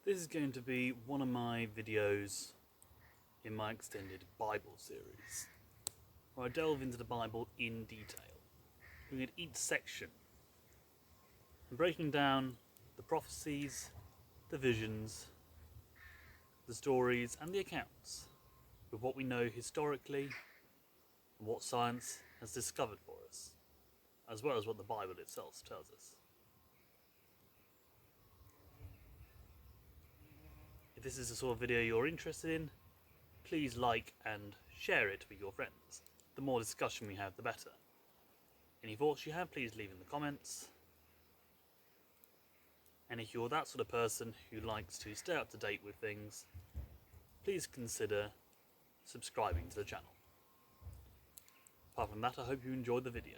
This is going to be one of my videos in my extended Bible series, where I delve into the Bible in detail, looking at each section and breaking down the prophecies, the visions, the stories and the accounts with what we know historically and what science has discovered for us, as well as what the Bible itself tells us. If this is the sort of video you're interested in, please like and share it with your friends. The more discussion we have, the better. Any thoughts you have, please leave in the comments. And if you're that sort of person who likes to stay up to date with things, please consider subscribing to the channel. Apart from that, I hope you enjoyed the video.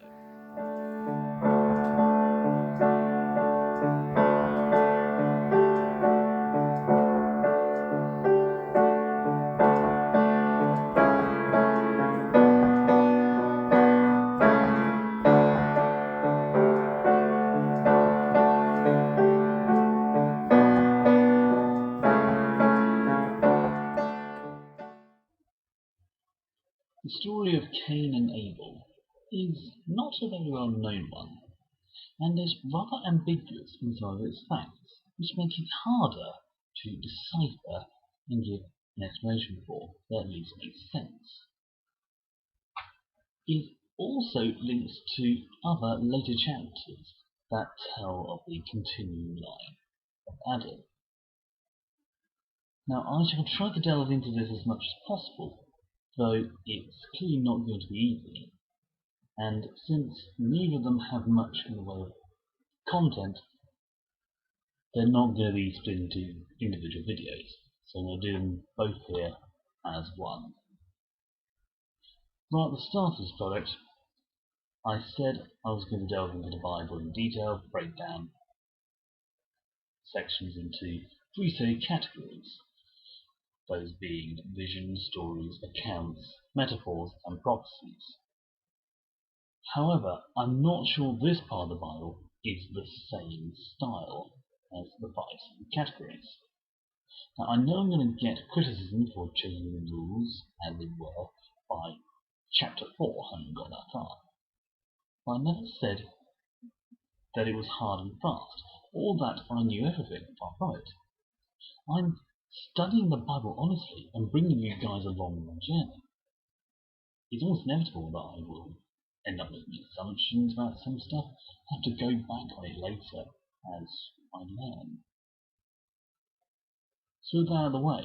The story of Cain and Abel is not a very well known one, and is rather ambiguous in some of its facts, which make it harder to decipher and give an explanation for that at least makes sense. It also links to other later chapters that tell of the continuing line of Adam. Now, I shall try to delve into this as much as possible, though it's clearly not going to be easy, and since neither of them have much in the way of content, they're not going to be split into individual videos, so I'm going to do them both here as one. Right at the start of this project, I said I was going to delve into the Bible in detail, break down sections into three said categories, those being visions, stories, accounts, metaphors, and prophecies. However, I'm not sure this part of the Bible is the same style as the five categories. Now, I know I'm going to get criticism for changing the rules, as it were, by chapter 4 having got that far. But I never said that it was hard and fast, or that I knew everything, far from it. I'm studying the Bible honestly and bringing you guys along on my journey. It's almost inevitable that I will end up making assumptions about some stuff, have to go back on it later as I learn. So with that out of the way,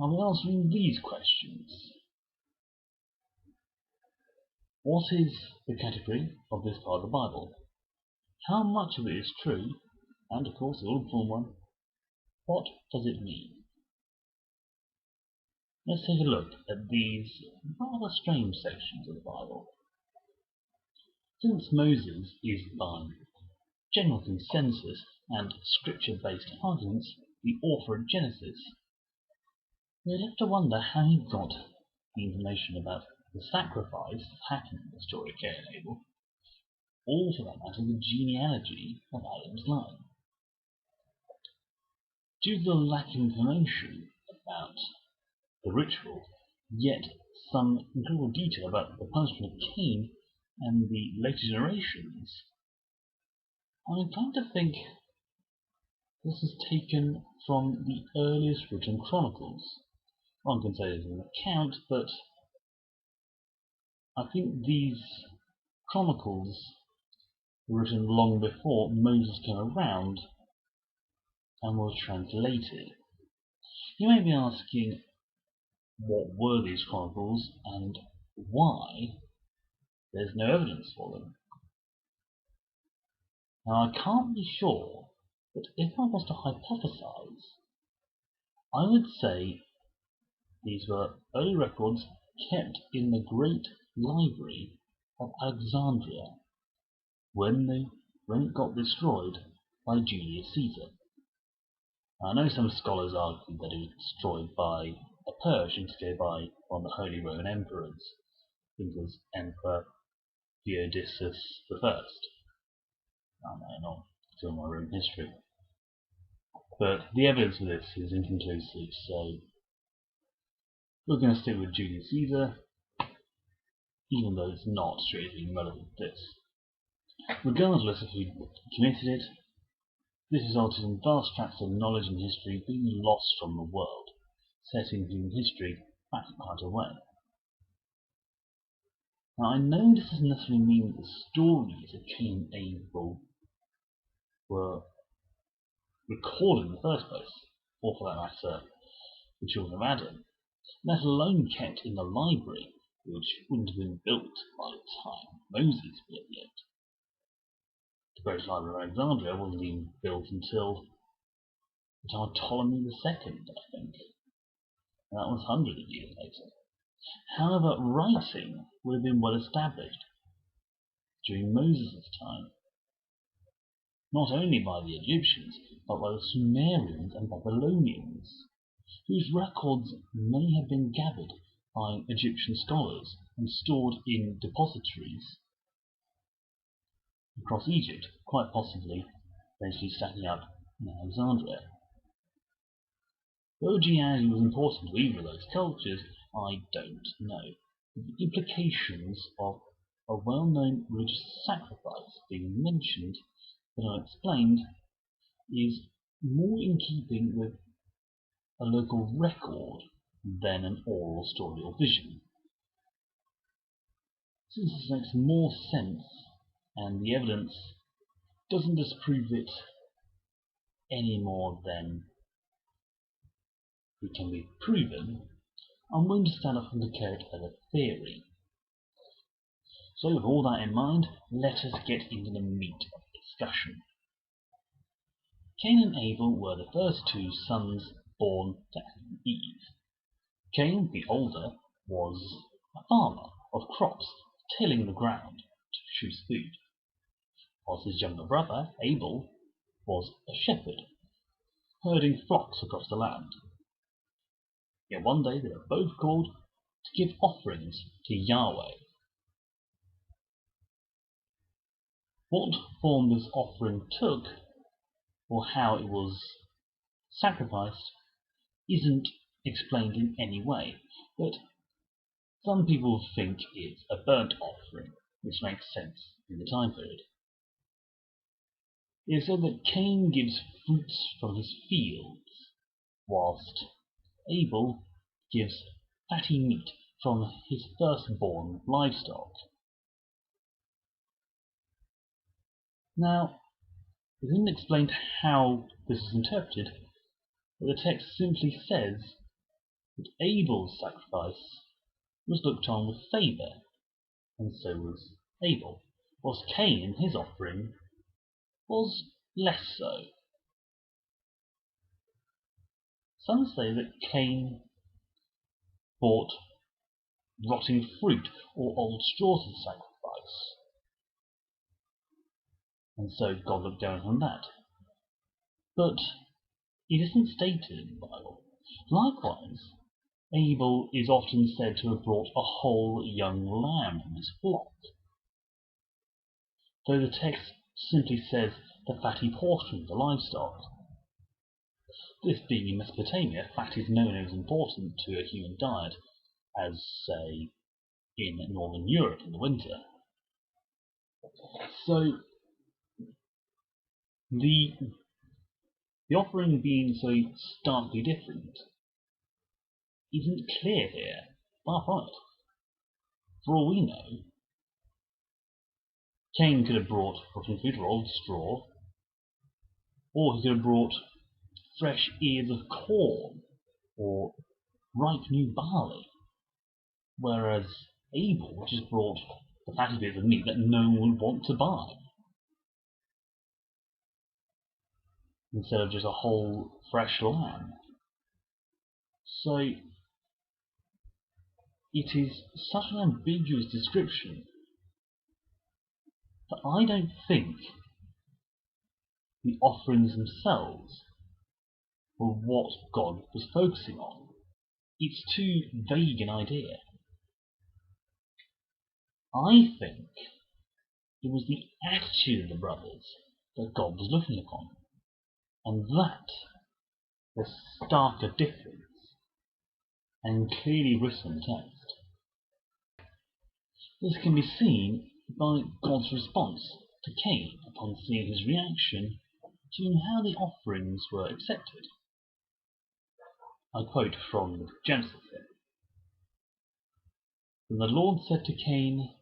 I'll be answering these questions. What is the category of this part of the Bible? How much of it is true? And of course, the all-important one, what does it mean? Let's take a look at these rather strange sections of the Bible. Since Moses is, by general consensus and scripture-based arguments, the author of Genesis, we're left to wonder how he got the information about the sacrifice that happened in the story of Cain and Abel, or for that matter the genealogy of Adam's line. Due to the lack of information about the ritual, yet some incredible detail about the punishment of Cain and the later generations, I'm inclined to think this is taken from the earliest written chronicles. One can say it's an account, but I think these chronicles were written long before Moses came around and was translated. You may be asking, what were these chronicles and why there's no evidence for them? Now, I can't be sure, but if I was to hypothesize, I would say these were early records kept in the great library of Alexandria when it got destroyed by Julius Caesar. I know some scholars argue that it was destroyed by a purge instigated by one of the Holy Roman Emperors. I think it was Emperor Theodosius I. I know, not still my Roman history. But the evidence for this is inconclusive, so we're going to stick with Julius Caesar, even though it's not strictly relevant to this. Regardless of who committed it, this resulted in vast tracts of knowledge and history being lost from the world, setting human history back quite a way. Now, I know this doesn't necessarily mean that the stories of Cain and Abel were recorded in the first place, or for that matter, the children of Adam, let alone kept in the library, which wouldn't have been built by the time Moses would have lived. The Great Library of Alexandria wasn't even built until the time of Ptolemy II, I think, and that was hundreds of years later. However, writing would have been well established during Moses' time, not only by the Egyptians, but by the Sumerians and Babylonians, whose records may have been gathered by Egyptian scholars and stored in depositories across Egypt, quite possibly eventually stacking up in Alexandria. Though genealogy was important to either of those cultures, I don't know. The implications of a well-known religious sacrifice being mentioned but unexplained is more in keeping with a local record than an oral story or vision. Since this makes more sense, and the evidence doesn't disprove it any more than it can be proven, I'm willing to stand up and declare it as a theory. So with all that in mind, let us get into the meat of the discussion. Cain and Abel were the first two sons born to Adam and Eve. Cain, the older, was a farmer of crops, tilling the ground to produce food, whilst his younger brother, Abel, was a shepherd, herding flocks across the land. Yet one day they were both called to give offerings to Yahweh. What form this offering took, or how it was sacrificed, isn't explained in any way, but some people think it's a burnt offering, which makes sense in the time period. It is said that Cain gives fruits from his fields, whilst Abel gives fatty meat from his firstborn livestock. Now, it isn't explained how this is interpreted, but the text simply says that Abel's sacrifice was looked on with favour, and so was Abel, whilst Cain in his offering was less so. Some say that Cain brought rotting fruit or old straw to the sacrifice, and so God looked down on that. But it isn't stated in the Bible. Likewise, Abel is often said to have brought a whole young lamb from his flock, though the text simply says the fatty portion of the livestock. This being in Mesopotamia, fat is nowhere as important to a human diet as, say, in northern Europe in the winter. So, the offering being so starkly different isn't clear here. Far from it. For all we know, Cain could have brought rotting fruit or old straw, or he could have brought fresh ears of corn or ripe new barley, whereas Abel just brought the fatty bits of meat that no one would want to buy, instead of just a whole fresh lamb. So it is such an ambiguous description that I don't think the offerings themselves were what God was focusing on. It's too vague an idea. I think it was the attitude of the brothers that God was looking upon, and that a starker difference and clearly written text. This can be seen by God's response to Cain upon seeing his reaction to how the offerings were accepted. I quote from Genesis here. Then the Lord said to Cain,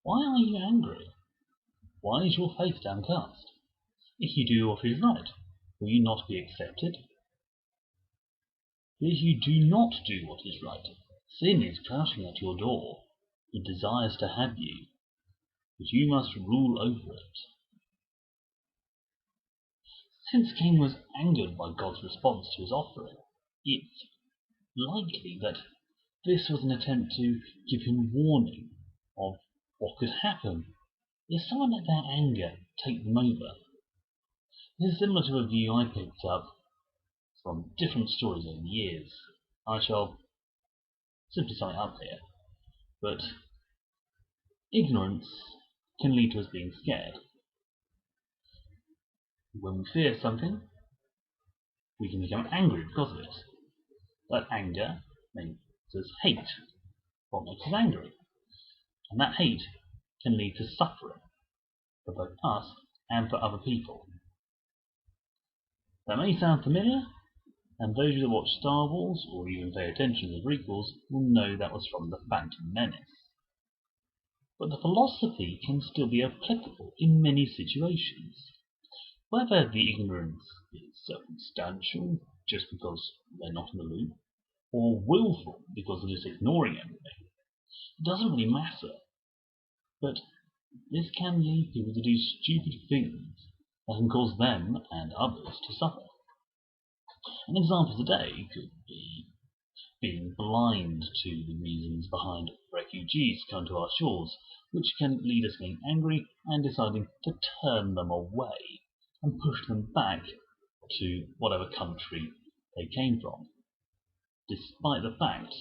"Why are you angry? Why is your face downcast? If you do what is right, will you not be accepted? But if you do not do what is right, sin is crouching at your door. It desires to have you, but you must rule over it." Since Cain was angered by God's response to his offering, it's likely that this was an attempt to give him warning of what could happen if someone let their anger take them over. This is similar to a view I picked up from different stories over the years. I shall simply sum it up here, but ignorance can lead to us being scared. When we fear something, we can become angry because of it. That anger makes us hate what makes us angry, and that hate can lead to suffering for both us and for other people. That may sound familiar, and those of you that watch Star Wars or even pay attention to the prequels will know that was from the Phantom Menace. But the philosophy can still be applicable in many situations. Whether the ignorance is circumstantial, just because they're not in the loop, or willful because they're just ignoring everything, it doesn't really matter. But this can lead people to do stupid things that can cause them and others to suffer. An example today could be being blind to the reasons behind refugees coming to our shores, which can lead us getting angry and deciding to turn them away and push them back to whatever country they came from, despite the fact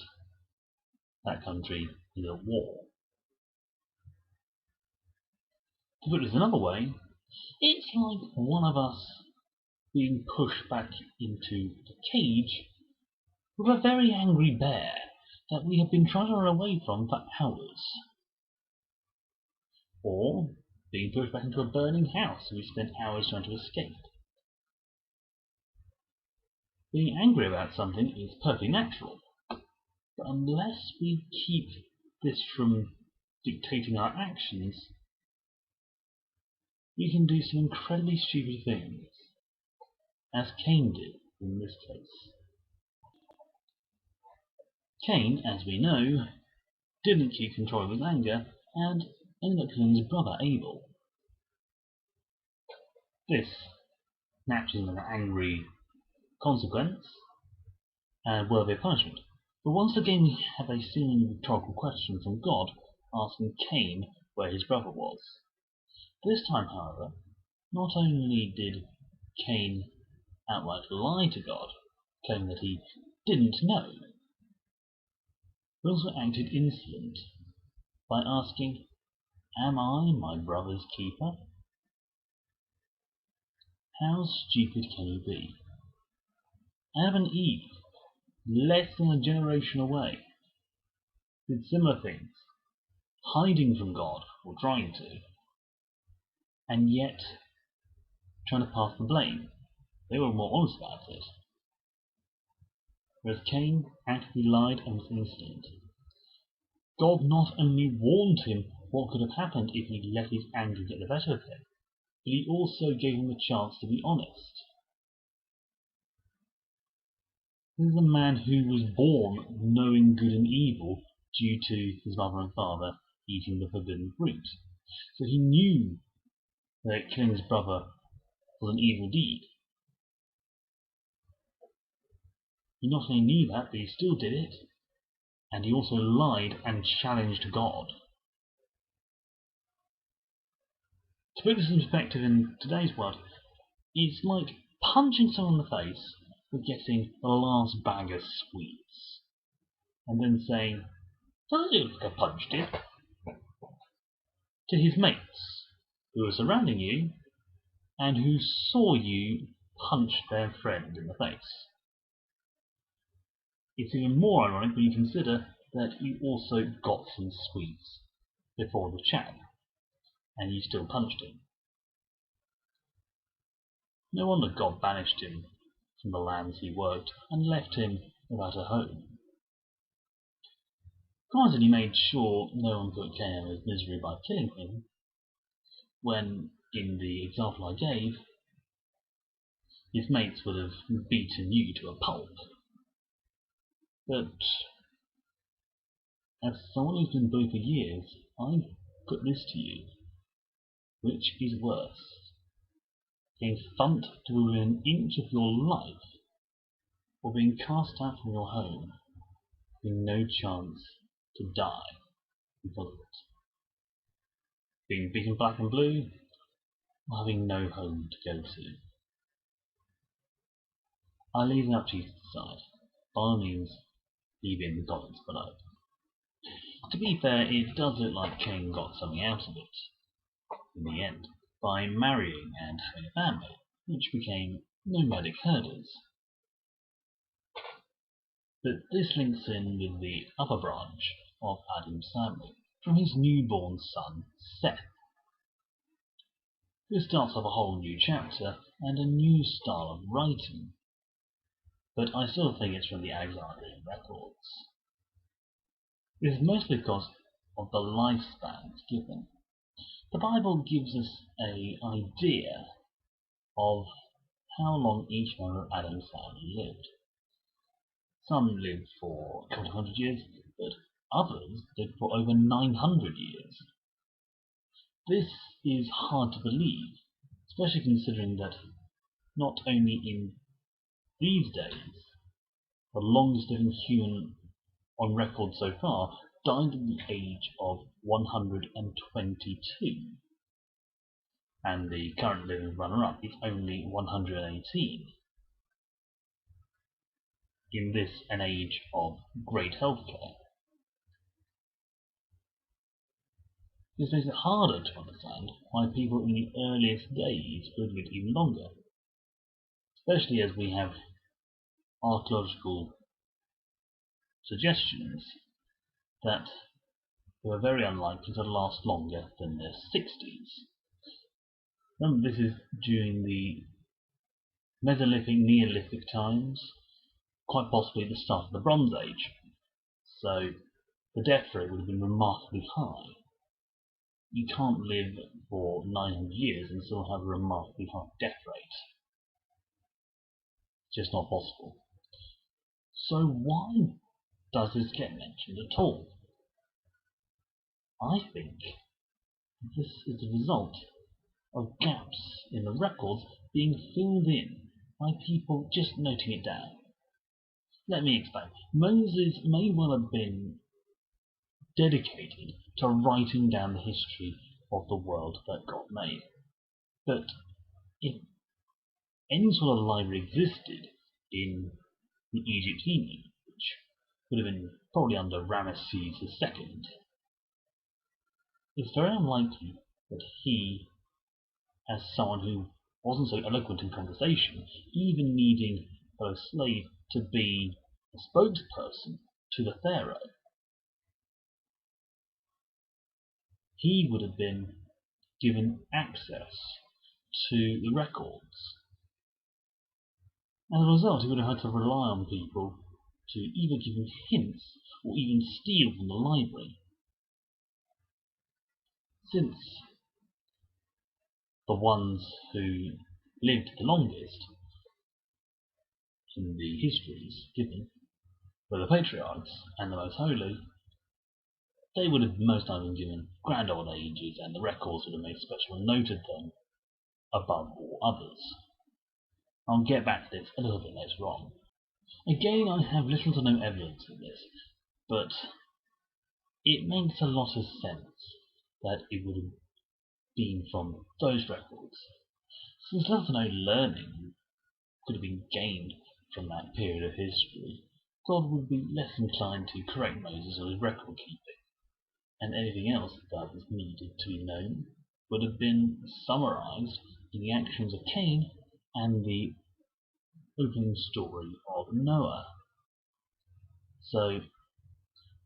that country is at war. To put this another way, it's like one of us being pushed back into a cage with a very angry bear that we have been trying to run away from for hours. Or being pushed back into a burning house and we spent hours trying to escape. Being angry about something is perfectly natural, but unless we keep this from dictating our actions, we can do some incredibly stupid things, as Cain did in this case. Cain, as we know, didn't keep control of his anger and ended up killing his brother Abel. This naturally is an angry consequence and worthy of punishment. But once again we have a seemingly rhetorical question from God asking Cain where his brother was. This time, however, not only did Cain outright lie to God, claiming that he didn't know, but also acted insolent by asking, "Am I my brother's keeper?" How stupid can you be? Adam and Eve, less than a generation away, did similar things, hiding from God, or trying to, and yet trying to pass the blame. They were more honest about it. Whereas Cain actively lied and was insolent. God not only warned him what could have happened if he let his anger get the better of him, but he also gave him the chance to be honest. This is a man who was born knowing good and evil due to his mother and father eating the forbidden fruit. So he knew that killing his brother was an evil deed. He not only knew that, but he still did it, and he also lied and challenged God. To put this in perspective in today's world, it's like punching someone in the face for getting the last bag of sweets, and then saying, "Doesn't it look like I punched it?" to his mates who were surrounding you and who saw you punched their friend in the face. It's even more ironic when you consider that you also got some sweets before the chat, and you still punched him. No wonder God banished him from the lands he worked and left him without a home. Granted, he made sure no one put Cain out of his misery by killing him, when, in the example I gave, his mates would have beaten you to a pulp. But as someone who's been blue for years, I put this to you. Which is worse? Being thumped to within an inch of your life, or being cast out from your home, having no chance to die because of it? Being beaten black and blue, or having no home to go to? I leave it up to you to decide. By all means, leave it in the comments below. To be fair, it does look like Cain got something out of it, in the end, by marrying and having a family, which became nomadic herders. But this links in with the other branch of Adam's family, from his newborn son, Seth. This starts off a whole new chapter and a new style of writing, but I still think it's from the Alexandrian records. This is mostly because of the lifespans given. The Bible gives us an idea of how long each member of Adam's family lived. Some lived for a couple of hundred years, but others lived for over 900 years. This is hard to believe, especially considering that not only in these days, the longest living human on record so far died at the age of 122, and the current living runner-up is only 118. In this an age of great healthcare. This makes it harder to understand why people in the earliest days would live even longer, especially as we have archaeological suggestions that they were very unlikely to last longer than their 60s. Remember, this is during the Mesolithic, Neolithic times, quite possibly the start of the Bronze Age, so the death rate would have been remarkably high. You can't live for 900 years and still have a remarkably high death rate. It's just not possible. So why does this get mentioned at all? I think this is the result of gaps in the records being filled in by people just noting it down. Let me explain. Moses may well have been dedicated to writing down the history of the world that God made. But if any sort of library existed in the Egyptian age, which would have been probably under Ramesses II, it's very unlikely that he, as someone who wasn't so eloquent in conversation, even needing a slave to be a spokesperson to the pharaoh, he would have been given access to the records. As a result, he would have had to rely on people to either give him hints or even steal from the library. Since the ones who lived the longest in the histories given were the patriarchs and the most holy, they would have most likely been given grand old ages, and the records would have made special note of them above all others. I'll get back to this a little bit later on. Again, I have little to no evidence of this, but it makes a lot of sense that it would have been from those records, since little to no learning could have been gained from that period of history. God would be less inclined to correct Moses on his record keeping, and anything else that was needed to be known would have been summarized in the actions of Cain and the opening story of Noah. So,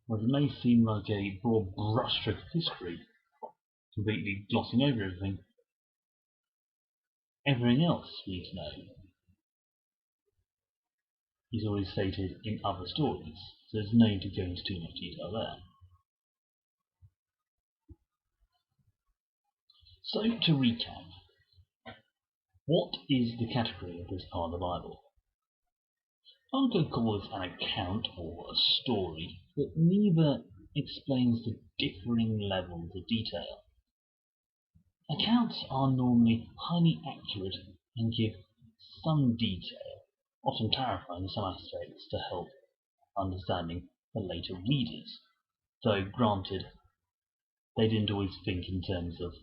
while it may seem like a broad brushstroke of history, completely glossing over everything else we need to know is already stated in other stories, so there's no need to go into too much detail there. So, to recap, what is the category of this part of the Bible? I'm going to call this an account or a story that neither explains the differing levels of detail. Accounts are normally highly accurate and give some detail, often clarifying some aspects to help understanding the later readers, though granted, they didn't always think in terms of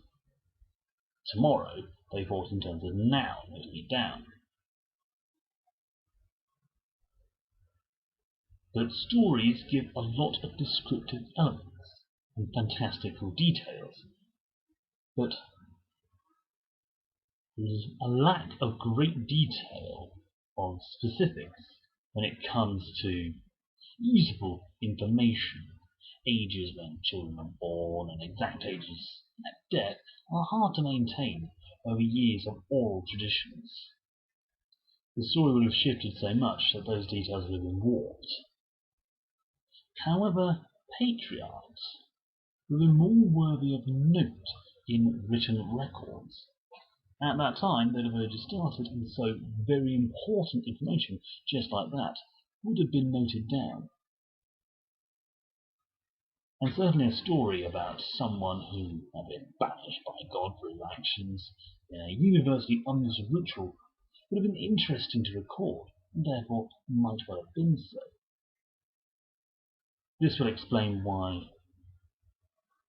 tomorrow, they thought in terms of now, noting it down. But stories give a lot of descriptive elements and fantastical details, but there's a lack of great detail of specifics when it comes to usable information. Ages when children are born and exact ages at death are hard to maintain over years of oral traditions. The story would have shifted so much that those details would have been warped. However, patriarchs were more worthy of note in written records. At that time, they'd have only just started, and so very important information, just like that, would have been noted down. And certainly a story about someone who had been banished by God for his actions in a universally understood ritual would have been interesting to record, and therefore might well have been so. This will explain why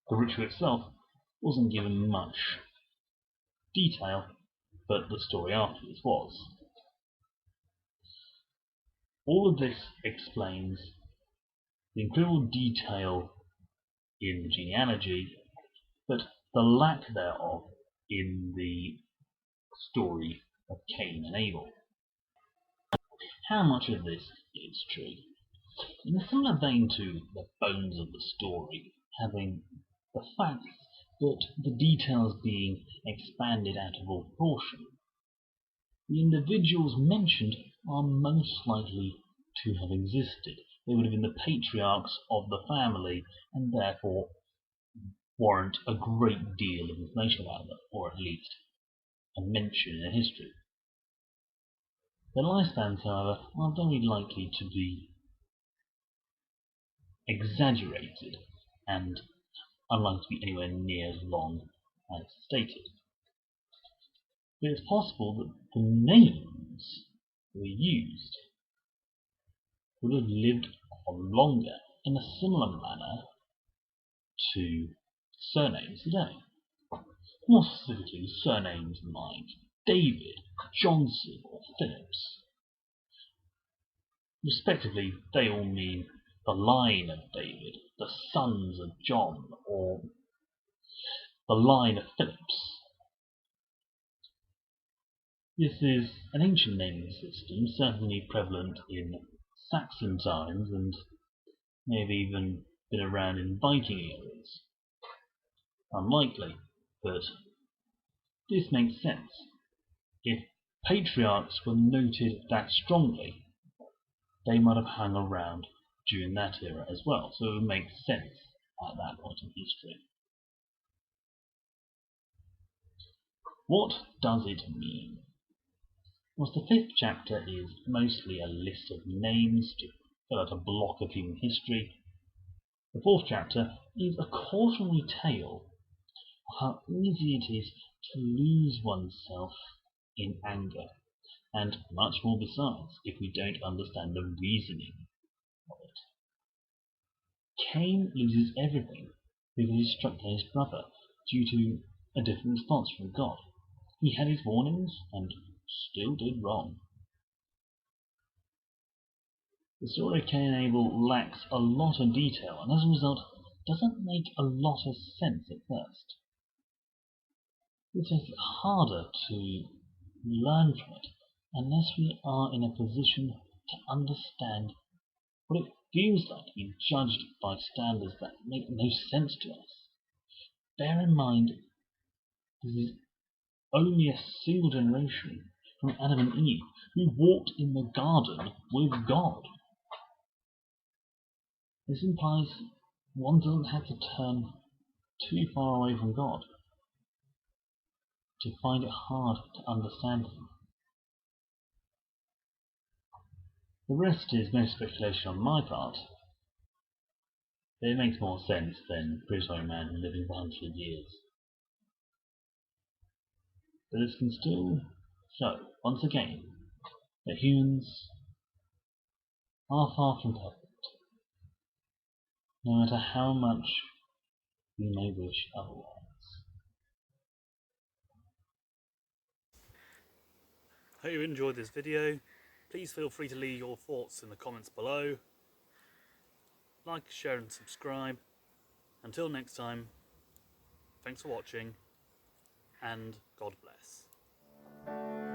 the ritual itself wasn't given much detail, but the story afterwards was. All of this explains the incredible detail in the genealogy, but the lack thereof in the story of Cain and Abel. How much of this is true? In a similar vein to the bones of the story, having the fact that the details being expanded out of all proportion, the individuals mentioned are most likely to have existed. They would have been the patriarchs of the family, and therefore warrant a great deal of information about them, or at least a mention in history. Their lifespans, however, are very likely to be exaggerated and unlikely to be anywhere near as long as stated. But it's possible that the names that were used would have lived on longer in a similar manner to surnames today. More specifically, surnames like David, Johnson, or Phillips. Respectively, they all mean the line of David, the sons of John, or the line of Phillips. This is an ancient naming system, certainly prevalent in Saxon times and may have even been around in Viking eras. Unlikely, but this makes sense. If patriarchs were noted that strongly, they might have hung around during that era as well, so it would make sense at that point in history. What does it mean? Well, the fifth chapter is mostly a list of names to fill out a block of human history. The fourth chapter is a cautionary tale of how easy it is to lose oneself in anger, and much more besides if we don't understand the reasoning of it. Cain loses everything because he struck down his brother due to a different response from God. He had his warnings and still did wrong. The story of Cain and Abel lacks a lot of detail and as a result doesn't make a lot of sense at first. This makes it harder to learn from it unless we are in a position to understand what it feels like to be judged by standards that make no sense to us. Bear in mind, this is only a single generation from Adam and Eve who walked in the garden with God. This implies one doesn't have to turn too far away from God to find it hard to understand Him. The rest is no speculation on my part, but it makes more sense than criticizing a man living for hundreds of years. But this can still show, once again, that humans are far from perfect, no matter how much we may wish otherwise. Hope you enjoyed this video. Please feel free to leave your thoughts in the comments below. Like, share and subscribe. Until next time, thanks for watching and God bless.